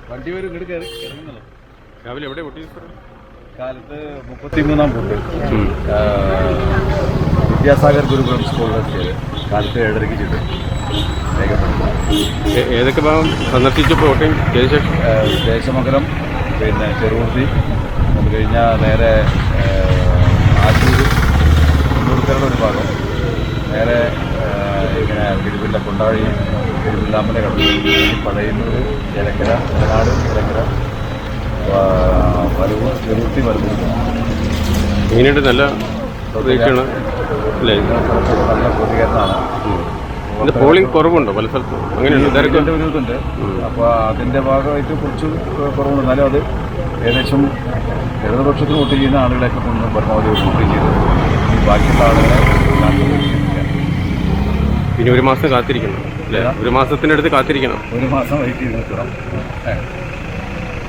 വണ്ടി വരും ഇങ്ങോട്ട് കയറി ഇറങ്ങുന്നല്ലോ. രാവിലെ എവിടെ പൊട്ടി? കാലത്ത് 33-ാം ഫുഡ് വിദ്യാസാഗർ ഗുരുകുലം സ്കൂളിലെത്തിയത് കാലത്ത് 7:30 ചെയ്തു. ഏതൊക്കെ ഭാഗം സന്ദർശിച്ചപ്പോൾ ഓട്ടയും ശേഷം? ദേശമംഗലം, പിന്നെ ചെറുകുർത്തി, അത് കഴിഞ്ഞാൽ നേരെ ആറ്റൂർ കുന്നൂർക്കരുടെ ഒരു ഭാഗം, നേരെ ഇങ്ങനെ തിരുവില്ല കൊണ്ടാഴി, തിരുവില്ലാമല കടന്നു, പഴയന്നൂർ, ചേലക്കര, വയനാട്, ചേലക്കര, വരവൂർ, ചെറുകുർത്തി, വരവൂർ. മെയിനായിട്ട് നല്ല റേറ്റാണ് അല്ലേ? നല്ല പ്രതികരണമാണ്. പോളിംഗ് കുറവുണ്ടോ പല സ്ഥലത്തും? അങ്ങനെയുണ്ട്, തിരക്കിൻ്റെ ഒരു ഇതുണ്ട്. അപ്പോൾ അതിൻ്റെ ഭാഗമായിട്ട് കുറച്ച് കുറവുണ്ട്. എന്നാലും അത് ഏകദേശം ഇടതുപക്ഷത്തിന് വോട്ട് ചെയ്യുന്ന ആളുകളെയൊക്കെ കൊണ്ട് പരമാവധി വോട്ട് ചെയ്ത് ബാക്കിയുള്ള ആളുകളെ പിന്നെ ഒരു മാസം കാത്തിരിക്കണം അല്ലേ? ഒരു മാസത്തിൻ്റെ അടുത്ത് കാത്തിരിക്കണം. ഒരു മാസം വെയിറ്റ് ചെയ്ത് നിൽക്കണം.